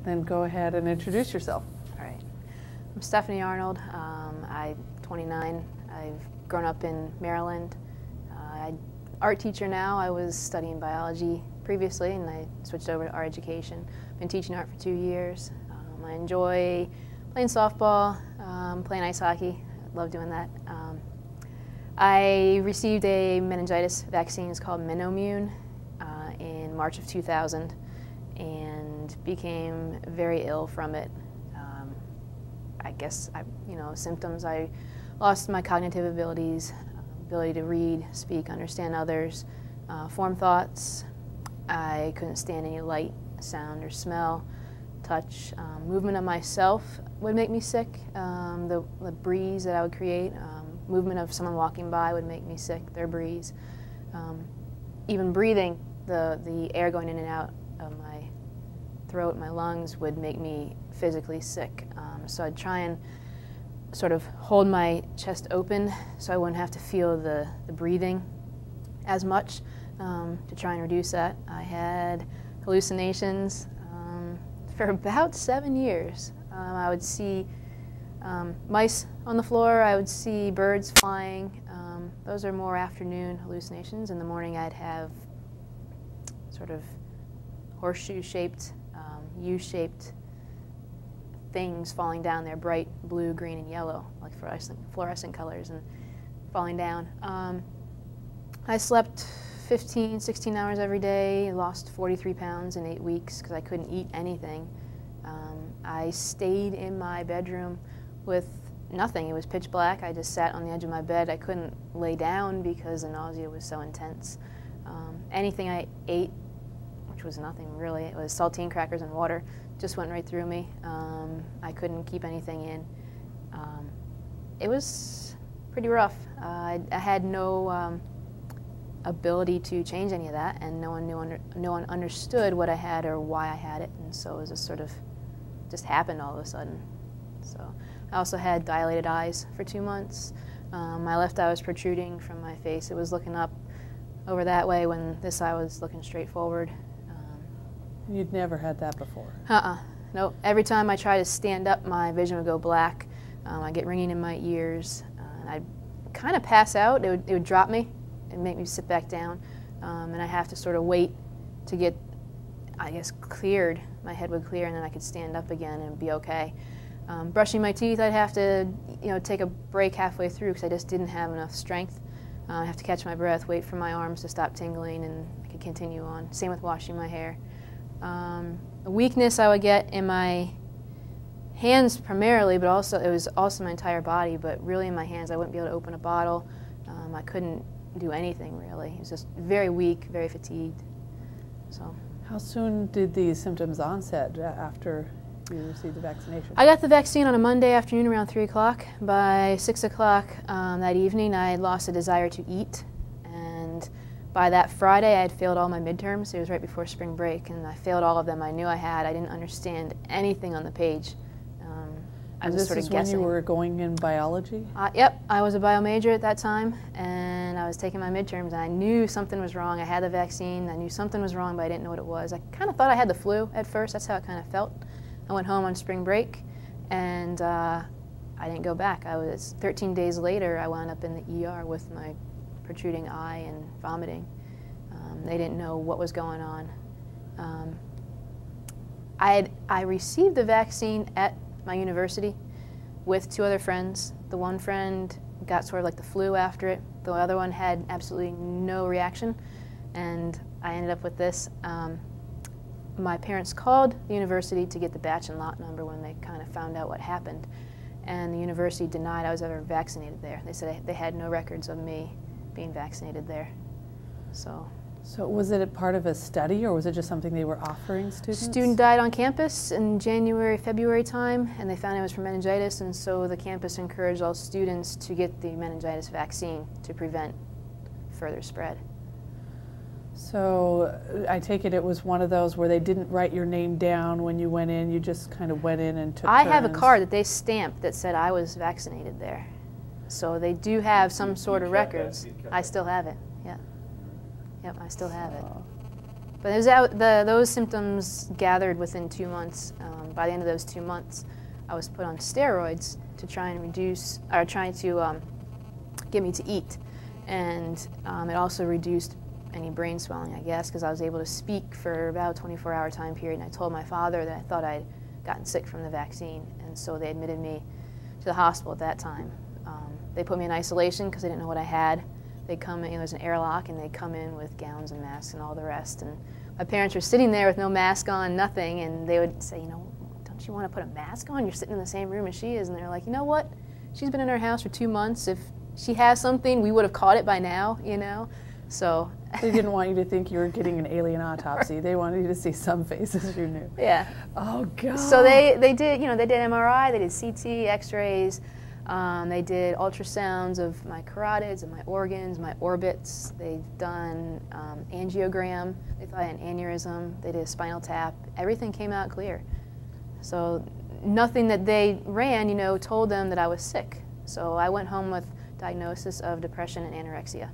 then go ahead and introduce yourself. All right. I'm Stephanie Arnold. I'm 29. I've grown up in Maryland. I'm art teacher now. I was studying biology previously, and I switched over to art education. Been teaching art for 2 years. I enjoy playing softball, playing ice hockey. I love doing that. I received a meningitis vaccine. It's called Menomune in March of 2000, and became very ill from it. I guess, symptoms. I lost my cognitive abilities, ability to read, speak, understand others, form thoughts. I couldn't stand any light, sound, or smell, touch. Movement of myself would make me sick. The breeze that I would create, movement of someone walking by would make me sick, their breeze. Even breathing, the air going in and out of my throat, my lungs, would make me physically sick. So I'd try and sort of hold my chest open so I wouldn't have to feel the breathing as much, to try and reduce that. I had hallucinations for about 7 years. I would see mice on the floor, I would see birds flying. Those are more afternoon hallucinations. In the morning I'd have sort of horseshoe-shaped, U-shaped things falling down there, bright blue, green, and yellow, like fluorescent colors, and falling down. I slept 15, 16 hours every day, lost 43 pounds in 8 weeks because I couldn't eat anything. I stayed in my bedroom with nothing. It was pitch black. I just sat on the edge of my bed. I couldn't lay down because the nausea was so intense. Anything I ate, which was nothing really, it was saltine crackers and water, just went right through me. I couldn't keep anything in. It was pretty rough. I had no ability to change any of that, and no one understood what I had or why I had it, and so it was just happened all of a sudden. So I also had dilated eyes for 2 months. My left eye was protruding from my face. It was looking up over that way when this eye was looking straight forward. You'd never had that before? Nope. Every time I tried to stand up, my vision would go black. I'd get ringing in my ears. And I'd kind of pass out. It would drop me and make me sit back down. And I'd have to sort of wait to get, I guess, cleared. My head would clear, and then I could stand up again and be okay. Brushing my teeth, I'd have to, take a break halfway through because I just didn't have enough strength. I'd have to catch my breath, wait for my arms to stop tingling, and I could continue on. Same with washing my hair. A weakness I would get in my hands primarily, but also it was also my entire body, but really in my hands I wouldn't be able to open a bottle. I couldn't do anything really. It was just very weak, very fatigued. So. How soon did these symptoms onset after you received the vaccination? I got the vaccine on a Monday afternoon around 3 o'clock. By 6 o'clock that evening I had lost a desire to eat, and by that Friday I had failed all my midterms. It was right before spring break, and I failed all of them. I knew I had. I didn't understand anything on the page. I was sort of guessing. This is when you were going in biology? Yep, I was a bio major at that time, and I was taking my midterms, and I knew something was wrong. I had the vaccine. I knew something was wrong, but I didn't know what it was. I kind of thought I had the flu at first. That's how it kind of felt. I went home on spring break, and I didn't go back. 13 days later, I wound up in the ER with my protruding eye and vomiting. They didn't know what was going on. I received the vaccine at my university with 2 other friends. The one friend got sort of like the flu after it. The other one had absolutely no reaction, and I ended up with this. My parents called the university to get the batch and lot number when they kind of found out what happened, and the university denied I was ever vaccinated there. They said they had no records of me being vaccinated there. So was it a part of a study, or was it just something they were offering students? Student died on campus in January, February time, and they found it was from meningitis, and so the campus encouraged all students to get the meningitis vaccine to prevent further spread. So I take it was one of those where they didn't write your name down when you went in, you just kind of went in and took I turns. have a card that they stamped that said I was vaccinated there. So they do have some sort of records. I still have it, yeah. Yep, I still have it. But it was those symptoms gathered within 2 months. By the end of those 2 months, I was put on steroids to try and reduce, or trying to get me to eat. And it also reduced any brain swelling, I guess, because I was able to speak for about a 24-hour time period. And I told my father that I thought I'd gotten sick from the vaccine. And so they admitted me to the hospital at that time. They put me in isolation because they didn't know what I had. They'd come in, there's an airlock, and they'd come in with gowns and masks and all the rest. And my parents were sitting there with no mask on, nothing, and they would say, you know, don't you want to put a mask on? You're sitting in the same room as she is. And they're like, you know what? She's been in her house for 2 months. If she has something, we would have caught it by now, you know? So they didn't want you to think you were getting an alien autopsy. They wanted you to see some faces you knew. Yeah. Oh, God. So they did, you know, they did MRI, they did CT, X-rays. They did ultrasounds of my carotids and my organs, my orbits. They've done angiogram. They thought I had an aneurysm. They did a spinal tap. Everything came out clear. So nothing that they ran, you know, told them that I was sick. So I went home with diagnosis of depression and anorexia.